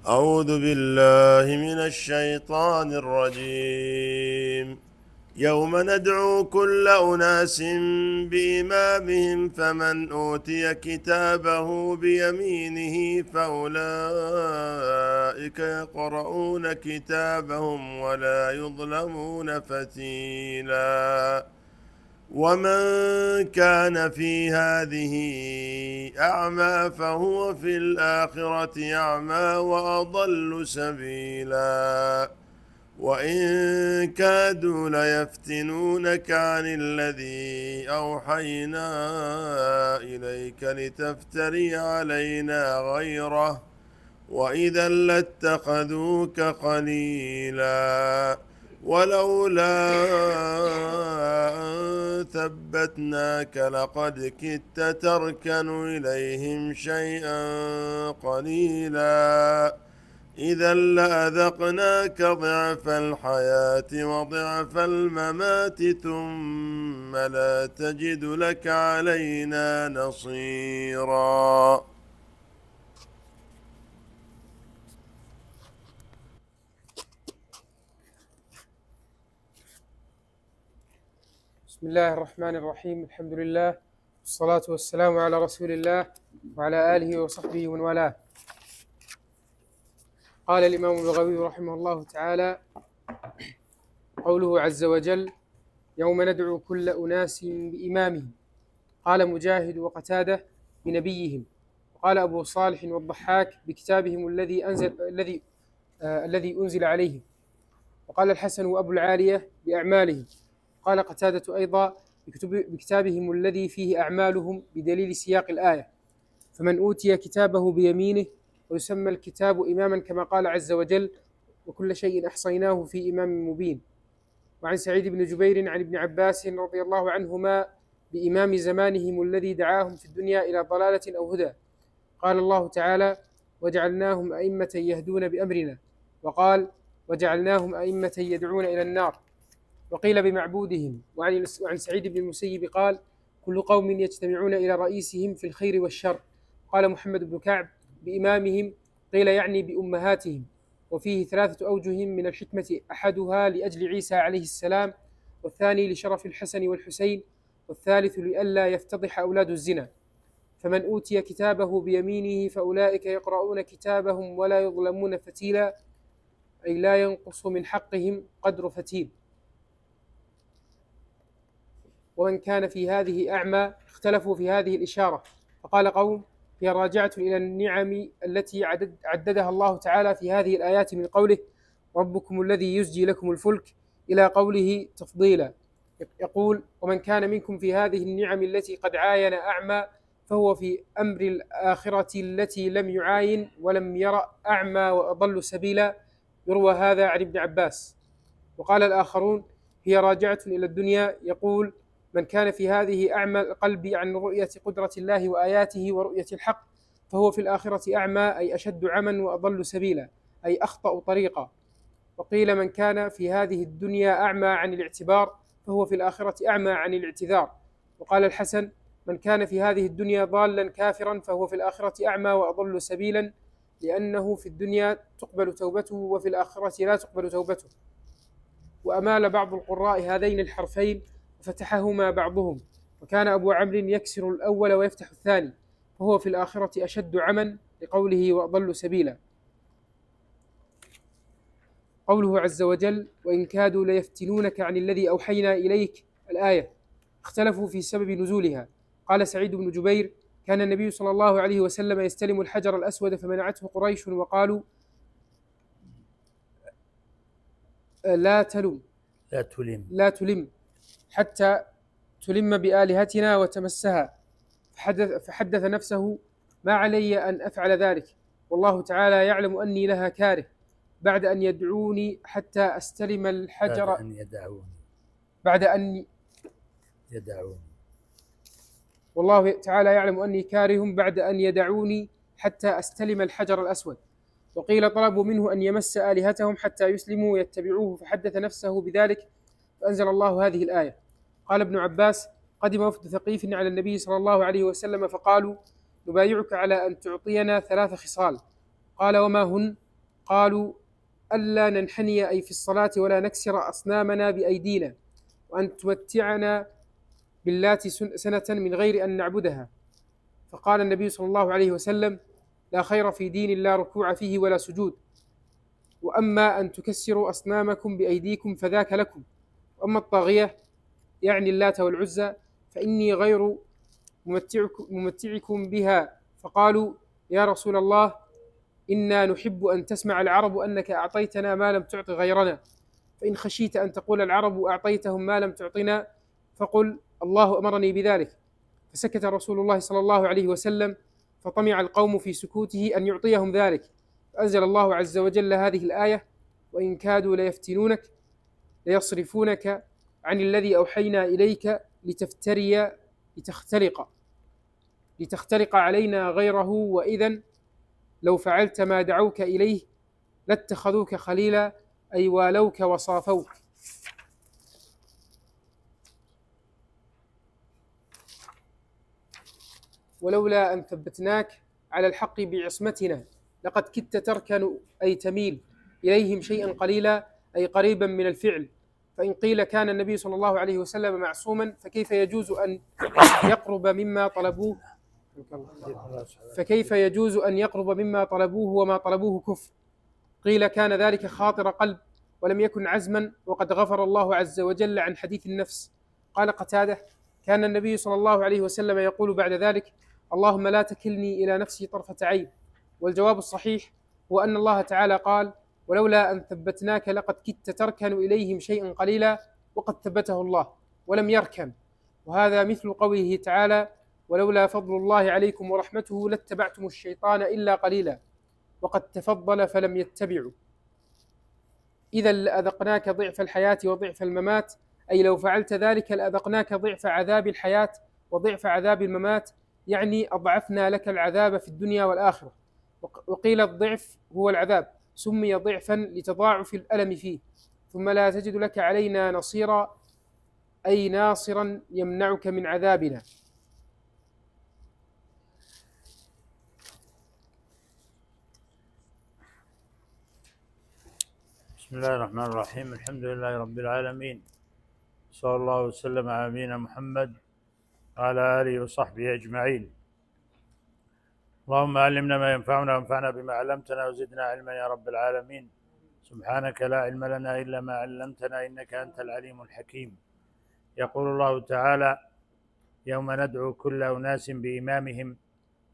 أعوذ بالله من الشيطان الرجيم. يوم ندعو كل أناس بإمامهم فمن أوتي كتابه بيمينه فأولئك يقرؤون كتابهم ولا يظلمون فتيلا. ومن كان في هذه أعمى فهو في الآخرة أعمى وأضل سبيلا. وإن كادوا ليفتنونك عن الذي أوحينا إليك لتفتري علينا غيره وإذا لاتخذوك خليلا. ولولا أن ثبتناك لقد كدت تركن إليهم شيئا قليلا. إذا لأذقناك ضعف الحياة وضعف الممات ثم لا تجد لك علينا نصيرا. بسم الله الرحمن الرحيم. الحمد لله والصلاة والسلام على رسول الله وعلى آله وصحبه ومن والاه. قال الإمام البغوي رحمه الله تعالى: قوله عز وجل: يوم ندعو كل أناس بإمامهم. قال مجاهد وقتادة: بنبيهم. وقال أبو صالح والضحاك: بكتابهم الذي أنزل عليهم. وقال الحسن وأبو العالية: بأعمالهم. قال قتادة أيضا: بكتابهم الذي فيه أعمالهم، بدليل سياق الآية. فمن أوتي كتابه بيمينه، ويسمى الكتاب إماما كما قال عز وجل: وكل شيء أحصيناه في إمام مبين. وعن سعيد بن جبير عن ابن عباس رضي الله عنهما: بإمام زمانهم الذي دعاهم في الدنيا إلى ضلالة أو هدى. قال الله تعالى: وجعلناهم أئمة يهدون بأمرنا. وقال: وجعلناهم أئمة يدعون إلى النار. وقيل بمعبودهم. وعن سعيد بن المسيب قال: كل قوم يجتمعون إلى رئيسهم في الخير والشر. قال محمد بن كعب: بإمامهم، قيل يعني بأمهاتهم. وفيه 3 أوجه من الحكمة: أحدها لأجل عيسى عليه السلام، والثاني لشرف الحسن والحسين، والثالث لئلا يفتضح أولاد الزنا. فمن أوتي كتابه بيمينه فأولئك يقرؤون كتابهم ولا يظلمون فتيلا، أي لا ينقص من حقهم قدر فتيل. ومن كان في هذه أعمى اختلفوا في هذه الإشارة، فقال قوم: هي راجعة إلى النعم التي عددها الله تعالى في هذه الآيات من قوله: ربكم الذي يزجي لكم الفلك، إلى قوله تفضيلا. يقول: ومن كان منكم في هذه النعم التي قد عاين أعمى فهو في أمر الآخرة التي لم يعاين ولم يرى أعمى وأضل سبيلا. يروى هذا عن ابن عباس. وقال الآخرون: هي راجعة إلى الدنيا. يقول: من كان في هذه أعمى القلب عن رؤية قدرة الله وآياته ورؤية الحق فهو في الآخرة أعمى، أي أشد عمى وأضل سبيلا، أي أخطأ طريقا. وقيل: من كان في هذه الدنيا أعمى عن الاعتبار فهو في الآخرة أعمى عن الاعتذار. وقال الحسن: من كان في هذه الدنيا ضالا كافرا فهو في الآخرة أعمى وأضل سبيلا، لأنه في الدنيا تقبل توبته وفي الآخرة لا تقبل توبته. وأمال بعض القراء هذين الحرفين وفتحهما بعضهم، وكان أبو عمرو يكسر الأول ويفتح الثاني، فهو في الآخرة أشد عمى، لقوله وأضل سبيلا. قوله عز وجل: وإن كادوا ليفتنونك عن الذي أوحينا إليك، الآية. اختلفوا في سبب نزولها. قال سعيد بن جبير: كان النبي صلى الله عليه وسلم يستلم الحجر الأسود فمنعته قريش وقالوا: لا تلم حتى تلم بآلهتنا وتمسها. فحدث نفسه: ما علي أن أفعل ذلك، والله تعالى يعلم أني لها كاره، بعد أن يدعوني حتى أستلم الحجر. والله تعالى يعلم أني كاره بعد أن يدعوني حتى أستلم الحجر الأسود. وقيل: طلبوا منه أن يمس آلهتهم حتى يسلموا ويتبعوه، فحدث نفسه بذلك، فأنزل الله هذه الآية. قال ابن عباس: قدم وفد ثقيف على النبي صلى الله عليه وسلم فقالوا: نبايعك على أن تعطينا 3 خصال. قال: وما هن؟ قالوا ألا ننحني أي في الصلاة ولا نكسر أصنامنا بأيدينا، وأن تمتعنا باللات سنة من غير أن نعبدها. فقال النبي صلى الله عليه وسلم: لا خير في دين لا ركوع فيه ولا سجود، وأما أن تكسروا أصنامكم بأيديكم فذاك لكم، وأما الطاغية يعني اللات والعزى فإني غير ممتعكم بها. فقالوا: يا رسول الله، إنا نحب أن تسمع العرب أنك أعطيتنا ما لم تعط غيرنا، فإن خشيت أن تقول العرب أعطيتهم ما لم تعطنا فقل الله أمرني بذلك. فسكت رسول الله صلى الله عليه وسلم، فطمع القوم في سكوته أن يعطيهم ذلك، فأنزل الله عز وجل هذه الآية: وإن كادوا ليفتنونك ليصرفونك عن الذي أوحينا إليك لتخترق علينا غيره، وإذا لو فعلت ما دعوك إليه لاتخذوك خليلا، أي والوك وصافوك. ولولا أن ثبتناك على الحق بعصمتنا لقد كدت تركن أي تميل إليهم شيئا قليلا، أي قريبا من الفعل. فإن قيل كان النبي صلى الله عليه وسلم معصوما فكيف يجوز أن يقرب مما طلبوه وما طلبوه كفر؟ قيل كان ذلك خاطر قلب ولم يكن عزما، وقد غفر الله عز وجل عن حديث النفس. قال قتادة: كان النبي صلى الله عليه وسلم يقول بعد ذلك: اللهم لا تكلني إلى نفسي طرفة عين. والجواب الصحيح هو أن الله تعالى قال: ولولا أن ثبتناك لقد كدت تركن إليهم شيئا قليلا، وقد ثبته الله ولم يركن. وهذا مثل قوله تعالى: ولولا فضل الله عليكم ورحمته لاتبعتم الشيطان إلا قليلا، وقد تفضل فلم يتبعوا. إذا لأذقناك ضعف الحياة وضعف الممات، أي لو فعلت ذلك لأذقناك ضعف عذاب الحياة وضعف عذاب الممات، يعني أضعفنا لك العذاب في الدنيا والآخرة. وقيل الضعف هو العذاب، سمي ضعفا لتضاعف الألم فيه. ثم لا تجد لك علينا نصيرا، أي ناصرا يمنعك من عذابنا. بسم الله الرحمن الرحيم. الحمد لله رب العالمين، صلى الله وسلم على نبينا محمد وعلى آله وصحبه أجمعين. اللهم علمنا ما ينفعنا وانفعنا بما علمتنا وزدنا علما يا رب العالمين. سبحانك لا علم لنا إلا ما علمتنا إنك أنت العليم الحكيم. يقول الله تعالى: يوم ندعو كل أناس بإمامهم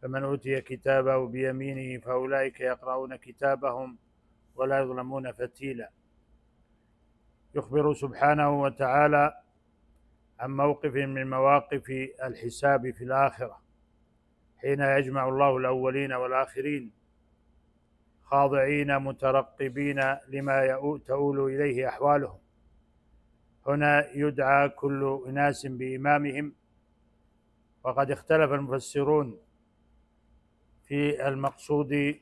فمن أوتي كتابه بيمينه فأولئك يقرؤون كتابهم ولا يظلمون فتيلا. يخبر سبحانه وتعالى عن موقف من مواقف الحساب في الآخرة، حين يجمع الله الأولين والآخرين خاضعين مترقبين لما تؤول إليه أحوالهم. هنا يدعى كل أناس بإمامهم، وقد اختلف المفسرون في المقصود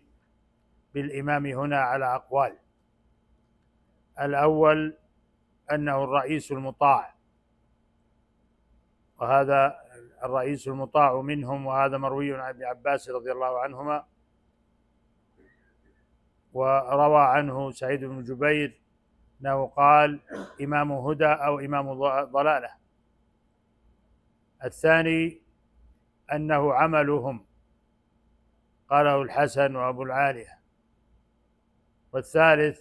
بالإمام هنا على أقوال. الأول أنه الرئيس المطاع، وهذا الرئيس المطاع منهم، وهذا مروي عن ابن عباس رضي الله عنهما، وروى عنه سعيد بن جبير أنه قال: إمام هدى أو إمام ضلالة. الثاني أنه عملهم، قاله الحسن وأبو العالية. والثالث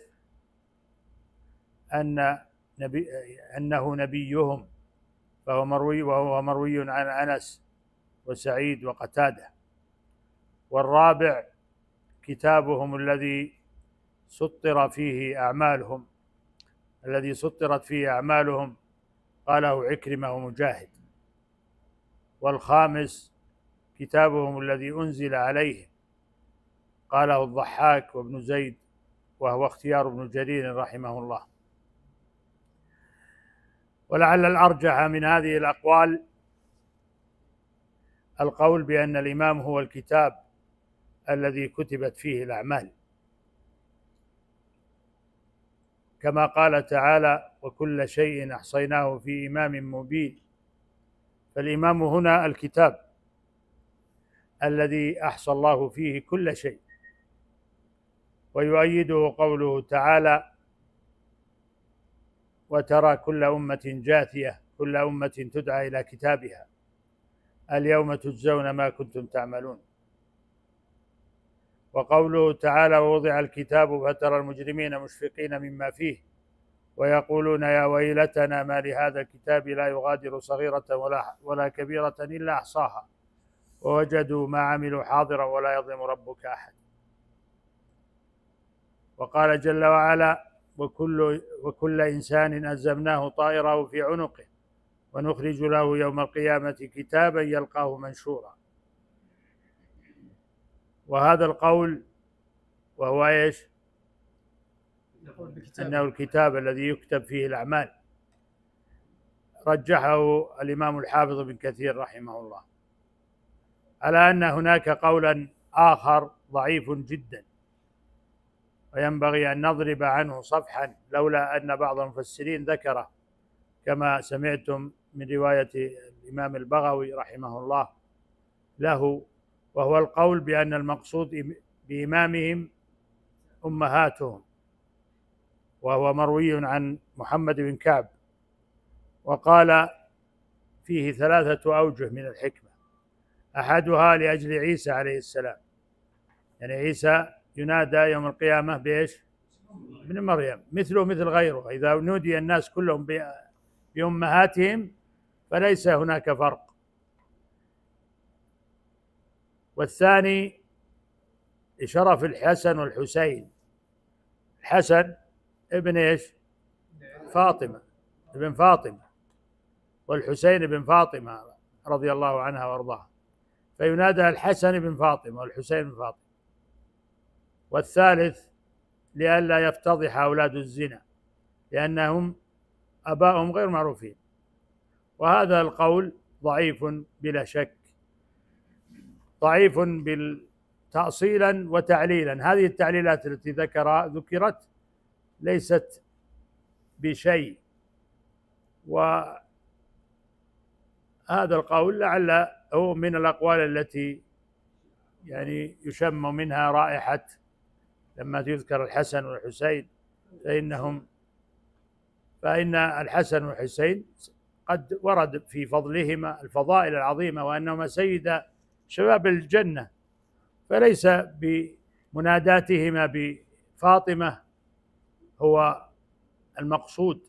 أنه نبيهم، وهو مروي عن أنس وسعيد وقتادة. والرابع كتابهم الذي سطرت فيه أعمالهم، قاله عكرمة ومجاهد. والخامس كتابهم الذي أنزل عليهم، قاله الضحاك وابن زيد، وهو اختيار ابن جرير رحمه الله. ولعل الأرجح من هذه الأقوال القول بأن الإمام هو الكتاب الذي كتبت فيه الأعمال، كما قال تعالى: وكل شيء أحصيناه في إمام مبين. فالإمام هنا الكتاب الذي أحصى الله فيه كل شيء. ويؤيده قوله تعالى: وترى كل أمة جاثية كل أمة تدعى إلى كتابها اليوم تجزون ما كنتم تعملون. وقوله تعالى: ووضع الكتاب فترى المجرمين مشفقين مما فيه ويقولون يا ويلتنا ما لهذا الكتاب لا يغادر صغيرة ولا كبيرة إلا أحصاها ووجدوا ما عملوا حاضرا ولا يظلم ربك أحد. وقال جل وعلا: وكل إنسان ألزمناه طائره في عنقه ونخرج له يوم القيامة كتابا يلقاه منشورا. وهذا القول وهو إيش؟ أنه الكتاب الذي يكتب فيه الأعمال، رجحه الإمام الحافظ بن كثير رحمه الله، على أن هناك قولا آخر ضعيف جدا وينبغي أن نضرب عنه صفحا، لولا أن بعض المفسرين ذكره كما سمعتم من رواية الإمام البغوي رحمه الله له، وهو القول بأن المقصود بإمامهم أمهاتهم، وهو مروي عن محمد بن كعب. وقال فيه 3 أوجه من الحكمة: أحدها لأجل عيسى عليه السلام، يعني عيسى ينادى يوم القيامة بإيش؟ ابن مريم، مثله مثل غيره، إذا نودي الناس كلهم بأمهاتهم فليس هناك فرق. والثاني لشرف الحسن والحسين، الحسن ابن إيش؟ فاطمة، ابن فاطمة، والحسين ابن فاطمة رضي الله عنها وارضاها، فينادى الحسن بن فاطمة والحسين بن فاطمة. والثالث لئلا يفتضح أولاد الزنا لأنهم أباؤهم غير معروفين. وهذا القول ضعيف بلا شك، ضعيف تأصيلا وتعليلا. هذه التعليلات التي ذكرت ليست بشيء، وهذا القول لعله من الأقوال التي يعني يشم منها رائحة لما يذكر الحسن والحسين، فإن الحسن والحسين قد ورد في فضلهما الفضائل العظيمة وأنهما سيد شباب الجنة، فليس بمناداتهما بفاطمة هو المقصود،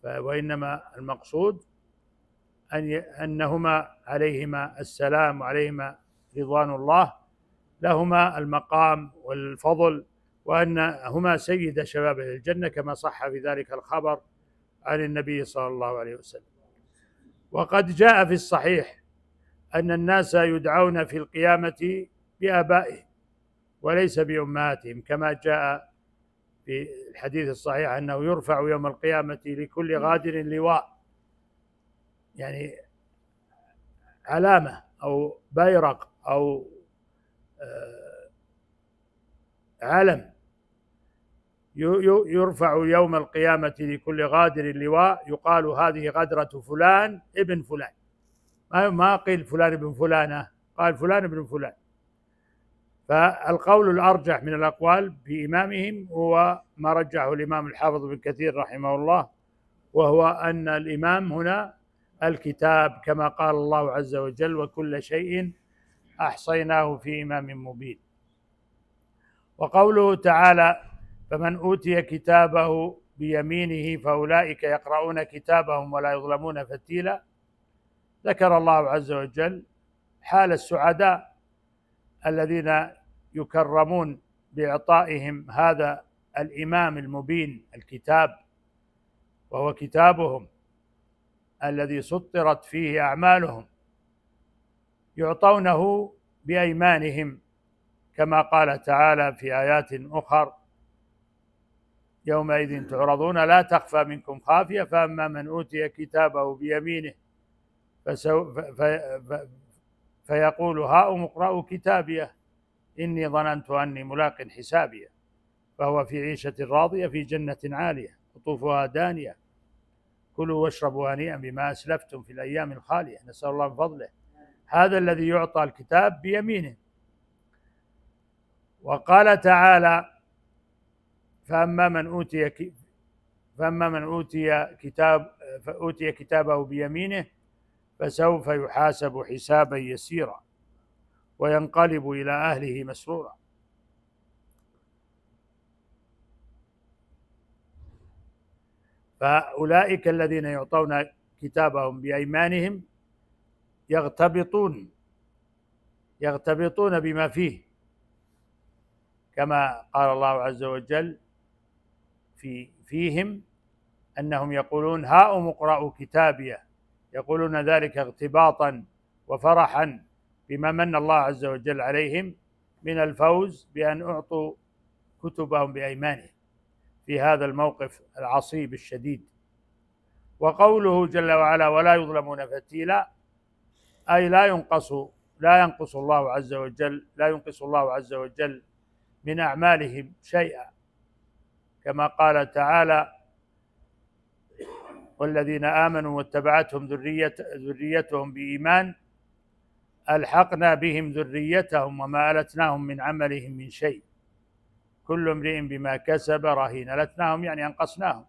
وإنما المقصود أنهما عليهما السلام وعليهما رضوان الله، لهما المقام والفضل، وأنهما سيد شباب الجنة كما صح في ذلك الخبر عن النبي صلى الله عليه وسلم. وقد جاء في الصحيح أن الناس يدعون في القيامة بآبائهم وليس بأمهاتهم، كما جاء في الحديث الصحيح أنه يرفع يوم القيامة لكل غادر لواء، يعني علامة أو بيرق أو علم، يرفع يوم القيامة لكل غادر لواء يقال هذه غدرة فلان ابن فلان، ما قيل فلان ابن فلانة، قال فلان ابن فلان. فالقول الأرجح من الأقوال بإمامهم هو ما رجحه الإمام الحافظ بن كثير رحمه الله، وهو أن الإمام هنا الكتاب، كما قال الله عز وجل: وكل شيء أحصيناه في إمام مبين. وقوله تعالى: فمن أوتي كتابه بيمينه فأولئك يقرؤون كتابهم ولا يظلمون فتيلا، ذكر الله عز وجل حال السعداء الذين يكرمون بإعطائهم هذا الإمام المبين الكتاب، وهو كتابهم الذي سطرت فيه أعمالهم، يعطونه بأيمانهم كما قال تعالى في آيات أخر: يومئذ تعرضون لا تخفى منكم خافية فأما من أوتي كتابه بيمينه فيقول هاؤم اقرءوا كتابيه إني ظننت أني ملاق حسابيه فهو في عيشة راضية في جنة عالية قطوفها دانية كلوا واشربوا هنيئا بما أسلفتم في الأيام الخالية نسأل الله من فضله. هذا الذي يعطى الكتاب بيمينه. وقال تعالى: فأما من أوتي كتابه بيمينه فسوف يحاسب حسابا يسيرا وينقلب إلى أهله مسرورا. فأولئك الذين يعطون كتابهم بأيمانهم يغتبطون بما فيه، كما قال الله عز وجل فيهم أنهم يقولون: هاؤم اقرءوا كتابيه، يقولون ذلك اغتباطا وفرحا بما من الله عز وجل عليهم من الفوز بأن أعطوا كتبهم بأيمانهم في هذا الموقف العصيب الشديد. وقوله جل وعلا: ولا يظلمون فتيلا، أي لا ينقص الله عز وجل من أعمالهم شيئا، كما قال تعالى: والذين آمنوا واتبعتهم ذريتهم بإيمان ألحقنا بهم ذريتهم وما ألتناهم من عملهم من شيء كل امرئ بما كسب رهين. ألتناهم يعني أنقصناهم.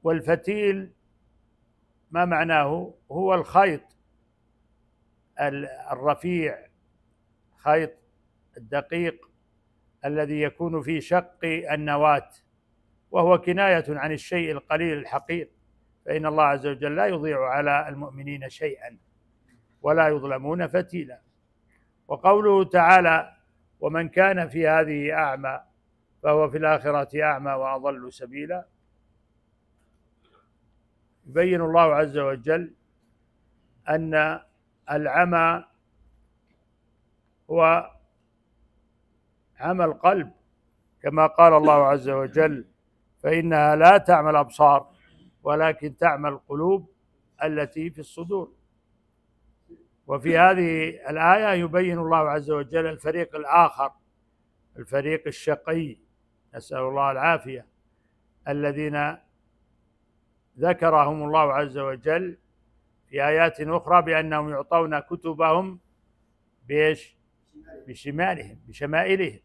والفتيل ما معناه؟ هو الخيط الرفيع، خيط الدقيق الذي يكون في شق النواة، وهو كناية عن الشيء القليل الحقير، فإن الله عز وجل لا يضيع على المؤمنين شيئا ولا يظلمون فتيلا. وقوله تعالى: ومن كان في هذه أعمى فهو في الآخرة أعمى وأضل سبيلا، يبين الله عز وجل أن العمى هو عمى القلب، كما قال الله عز وجل: فإنها لا تعمى الأبصار ولكن تعمى القلوب التي في الصدور. وفي هذه الآية يبين الله عز وجل الفريق الآخر، الفريق الشقي، نسأل الله العافية، الذين ذكرهم الله عز وجل في آيات أخرى بأنهم يعطون كتبهم بشمائلهم،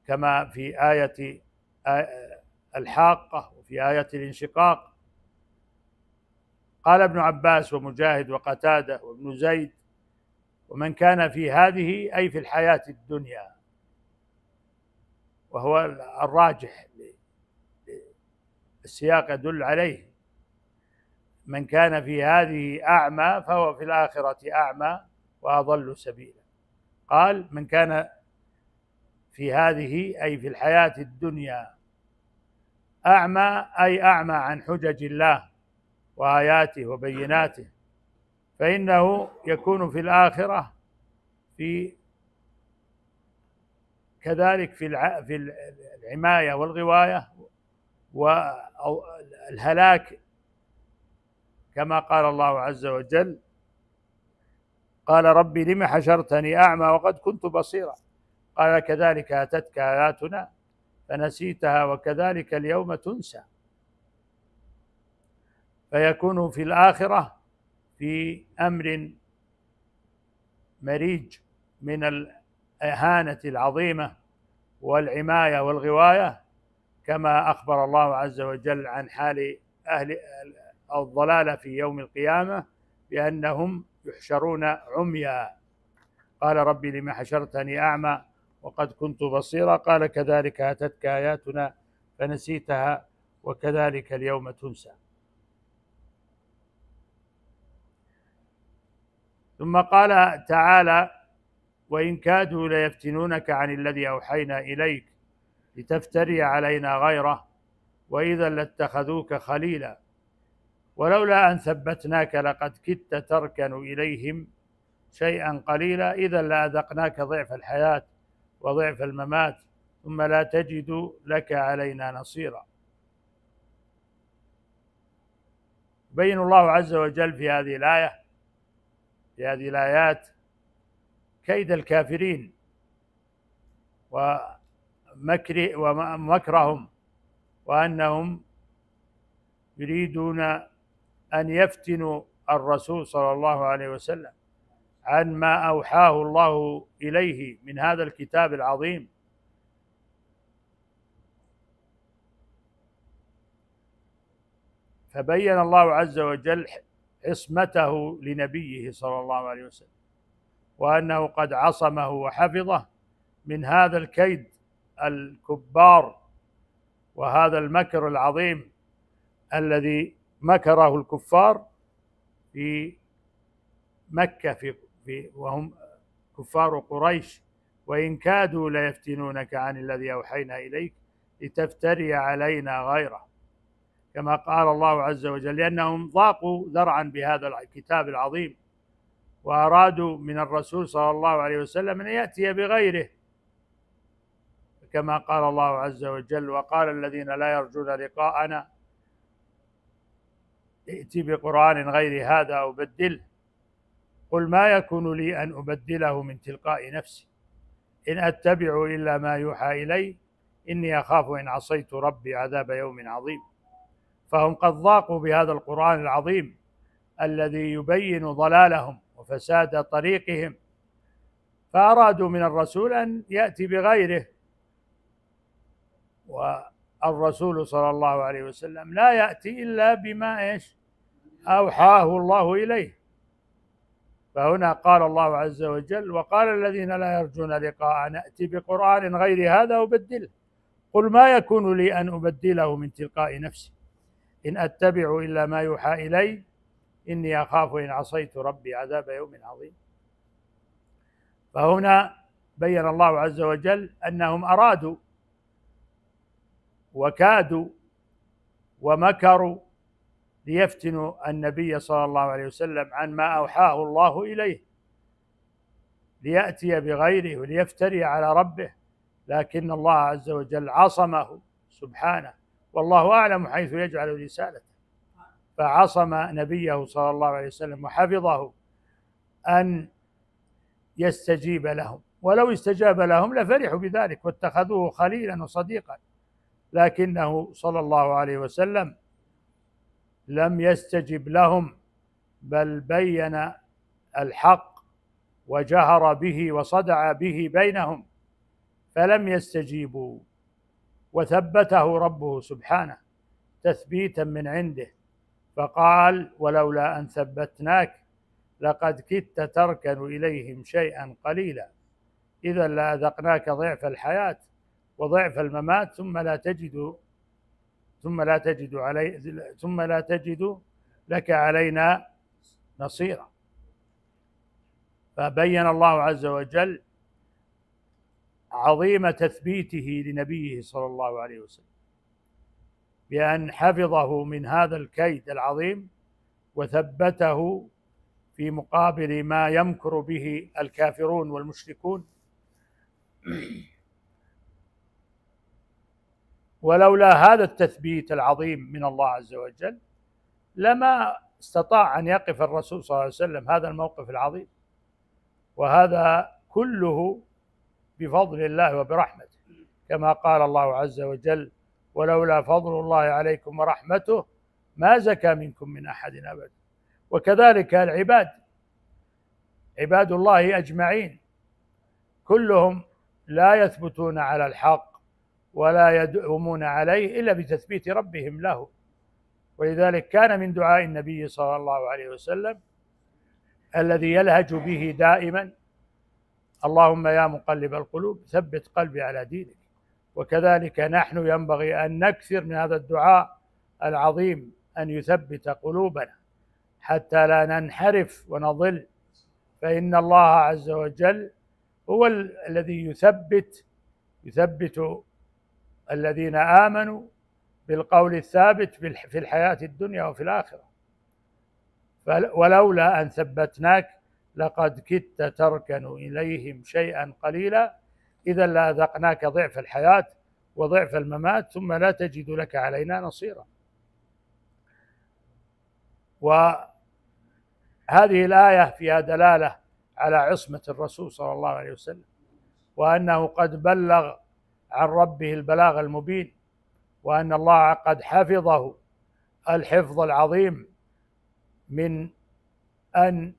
كما في آية الحاقة وفي آية الانشقاق. قال ابن عباس ومجاهد وقتادة وابن زيد: ومن كان في هذه أي في الحياة الدنيا، وهو الراجح، السياق يدل عليه. من كان في هذه أعمى فهو في الآخرة أعمى وأضل سبيلا. قال: من كان في هذه أي في الحياة الدنيا أعمى، أي أعمى عن حجج الله وآياته وبيناته، فإنه يكون في الآخرة كذلك في العماية والغواية والهلاك، كما قال الله عز وجل: قال ربي لم حشرتني أعمى وقد كنت بصيرا، قال كذلك أتتك آياتنا فنسيتها وكذلك اليوم تنسى. فيكون في الآخرة في أمر مريج من الإهانة العظيمة والعماية والغواية، كما أخبر الله عز وجل عن حال أهل الضلالة في يوم القيامة بأنهم يحشرون عميا. قال ربي لم حشرتني أعمى وقد كنت بصيرا، قال كذلك أتتك آياتنا فنسيتها وكذلك اليوم تنسى. ثم قال تعالى: وإن كادوا ليفتنونك عن الذي أوحينا إليك لتفتري علينا غيره وإذا لاتخذوك خليلا ولولا أن ثبتناك لقد كدت تركن إليهم شيئا قليلا إذا لأذقناك ضعف الحياة وضعف الممات ثم لا تجد لك علينا نصيرا. يبين الله عز وجل في هذه الآيات كيد الكافرين ومكرهم، وأنهم يريدون أن يفتنوا الرسول صلى الله عليه وسلم عن ما أوحاه الله إليه من هذا الكتاب العظيم، فبين الله عز وجل عصمته لنبيه صلى الله عليه وسلم، وأنه قد عصمه وحفظه من هذا الكيد الكبار وهذا المكر العظيم الذي مكره الكفار في مكة وهم كفار قريش، وإن كادوا ليفتنونك عن الذي أوحينا إليك لتفتري علينا غيره، كما قال الله عز وجل، لأنهم ضاقوا ذرعا بهذا الكتاب العظيم وأرادوا من الرسول صلى الله عليه وسلم أن يأتي بغيره، كما قال الله عز وجل: وقال الذين لا يرجون لقاءنا ائت بقرآن غير هذا أو بدله قل ما يكون لي أن أبدله من تلقاء نفسي إن أتبع إلا ما يوحى إلي إني أخاف إن عصيت ربي عذاب يوم عظيم. فهم قد ضاقوا بهذا القرآن العظيم الذي يبين ضلالهم وفساد طريقهم، فأرادوا من الرسول أن يأتي بغيره، والرسول صلى الله عليه وسلم لا يأتي إلا بما أوحاه الله إليه. فهنا قال الله عز وجل: وقال الذين لا يرجون لقاء نأتي بقرآن غير هذا وبدله قل ما يكون لي أن أبدله من تلقاء نفسي إن أتبع إلا ما يوحى إلي إني أخاف إن عصيت ربي عذاب يوم عظيم. فهنا بين الله عز وجل أنهم أرادوا وكادوا ومكروا ليفتنوا النبي صلى الله عليه وسلم عن ما أوحاه الله إليه ليأتي بغيره وليفتري على ربه، لكن الله عز وجل عصمه سبحانه، والله أعلم حيث يجعل رسالته، فعصم نبيه صلى الله عليه وسلم وحفظه أن يستجيب لهم، ولو استجاب لهم لفرحوا بذلك واتخذوه خليلا وصديقا، لكنه صلى الله عليه وسلم لم يستجب لهم، بل بين الحق وجهر به وصدع به بينهم فلم يستجيبوا، وثبته ربه سبحانه تثبيتا من عنده، فقال: ولولا أن ثبتناك لقد كدت تركن إليهم شيئا قليلا إذا لأذقناك ضعف الحياة وضعف الممات ثم لا تجد لك علينا نصيرا. فبين الله عز وجل عظيم تثبيته لنبيه صلى الله عليه وسلم بأن حفظه من هذا الكيد العظيم وثبته في مقابل ما يمكر به الكافرون والمشركون. ولولا هذا التثبيت العظيم من الله عز وجل لما استطاع أن يقف الرسول صلى الله عليه وسلم هذا الموقف العظيم، وهذا كله بفضل الله وبرحمته، كما قال الله عز وجل: ولولا فضل الله عليكم ورحمته ما زكى منكم من أحد أبدا. وكذلك عباد الله أجمعين كلهم لا يثبتون على الحق ولا يدومون عليه إلا بتثبيت ربهم له، ولذلك كان من دعاء النبي صلى الله عليه وسلم الذي يلهج به دائما: اللهم يا مقلب القلوب ثبت قلبي على دينك. وكذلك نحن ينبغي أن نكثر من هذا الدعاء العظيم أن يثبت قلوبنا حتى لا ننحرف ونضل، فإن الله عز وجل هو الذي يثبت الذين آمنوا بالقول الثابت في الحياة الدنيا وفي الآخرة. ولولا أن ثبتناك لقد كدت تركن إليهم شيئا قليلا إذا لأذقناك ضعف الحياة وضعف الممات ثم لا تجد لك علينا نصيرا. وهذه الآية فيها دلالة على عصمة الرسول صلى الله عليه وسلم، وأنه قد بلغ عن ربه البلاغ المبين، وأن الله قد حفظه الحفظ العظيم من أن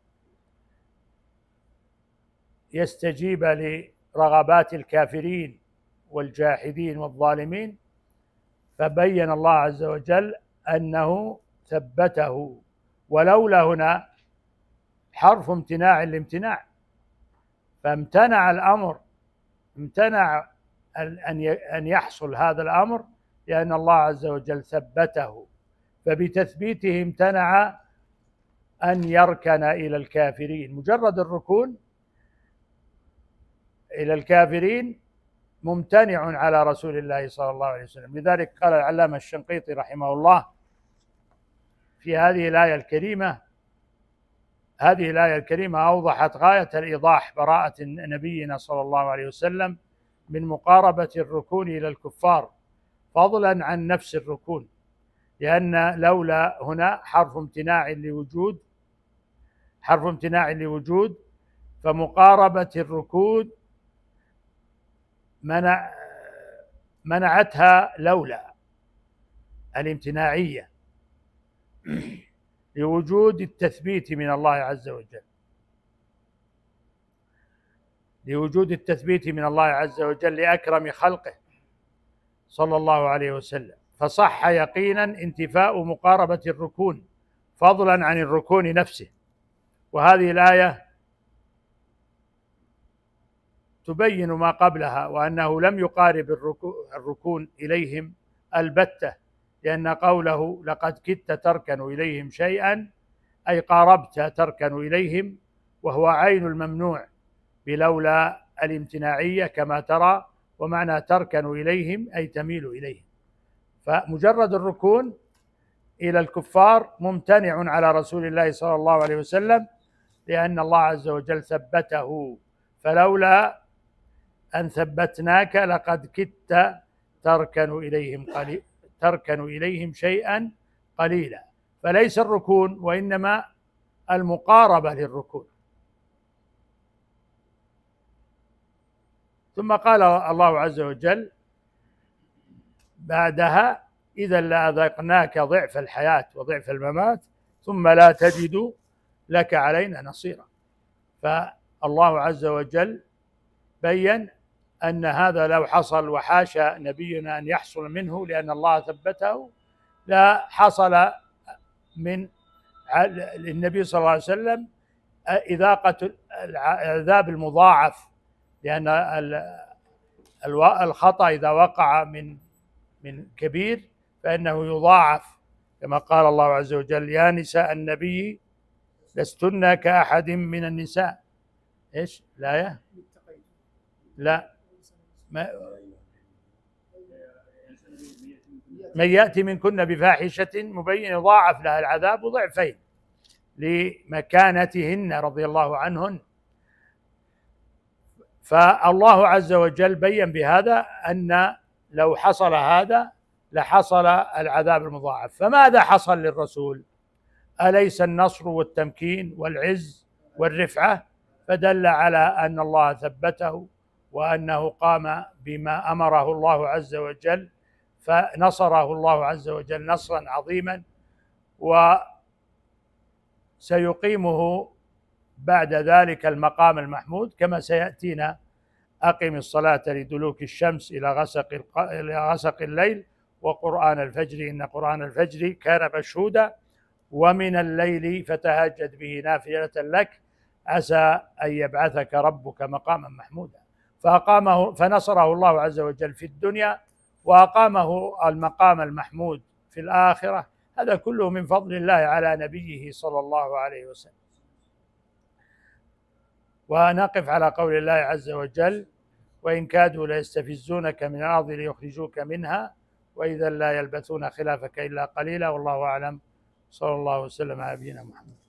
يستجيب لرغبات الكافرين والجاحدين والظالمين، فبين الله عز وجل أنه ثبته. ولولا هنا حرف امتناع الامتناع، فامتنع الأمر، امتنع أن يحصل هذا الأمر لأن الله عز وجل ثبته، فبتثبيته امتنع أن يركن إلى الكافرين. مجرد الركون إلى الكافرين ممتنع على رسول الله صلى الله عليه وسلم. لذلك قال العلامة الشنقيطي رحمه الله في هذه الآية الكريمة أوضحت غاية الإيضاح براءة نبينا صلى الله عليه وسلم من مقاربة الركون إلى الكفار، فضلا عن نفس الركون، لأن لولا هنا حرف امتناع لوجود، فمقاربة الركون منعتها لولا الامتناعية لوجود التثبيت من الله عز وجل، لأكرم خلقه صلى الله عليه وسلم، فصح يقينا انتفاء مقاربة الركون فضلا عن الركون نفسه. وهذه الآية تبين ما قبلها، وأنه لم يقارب الركون إليهم البتة، لأن قوله لقد كدت تركن إليهم شيئا أي قاربت تركن إليهم، وهو عين الممنوع بلولا الامتناعية كما ترى، ومعنى تركن إليهم أي تميل إليهم. فمجرد الركون إلى الكفار ممتنع على رسول الله صلى الله عليه وسلم، لأن الله عز وجل ثبته، فلولا أن ثبتناك لقد كدت تركن إليهم شيئا قليلا، فليس الركون وإنما المقاربة للركون. ثم قال الله عز وجل بعدها إذا لأذقناك ضعف الحياة وضعف الممات ثم لا تجد لك علينا نصيرا. فالله عز وجل بين أن هذا لو حصل، وحاشا نبينا أن يحصل منه لأن الله ثبته، لا حصل من النبي صلى الله عليه وسلم إذاقة العذاب المضاعف، لأن الخطأ إذا وقع من كبير فإنه يضاعف، كما قال الله عز وجل يا نساء النبي لستن كأحد من النساء. إيش الآية؟ لا، من يأتي منكن بفاحشة مبين يضاعف لها العذاب ضعفين لمكانتهن رضي الله عنهن. فالله عز وجل بين بهذا أن لو حصل هذا لحصل العذاب المضاعف. فماذا حصل للرسول؟ أليس النصر والتمكين والعز والرفعة؟ فدل على أن الله ثبته، وأنه قام بما أمره الله عز وجل، فنصره الله عز وجل نصرا عظيما، وسيقيمه بعد ذلك المقام المحمود كما سيأتينا: أقم الصلاة لدلوك الشمس إلى غسق الليل وقرآن الفجر إن قرآن الفجر كان مشهودا ومن الليل فتهجد به نافلة لك عسى أن يبعثك ربك مقاما محمودا. فنصره الله عز وجل في الدنيا، وأقامه المقام المحمود في الآخرة. هذا كله من فضل الله على نبيه صلى الله عليه وسلم. ونقف على قول الله عز وجل: وإن كادوا ليستفزونك من الأرض ليخرجوك منها وإذا لا يلبثون خلافك إلا قليلا. والله أعلم. صلى الله وسلم على نبينا محمد.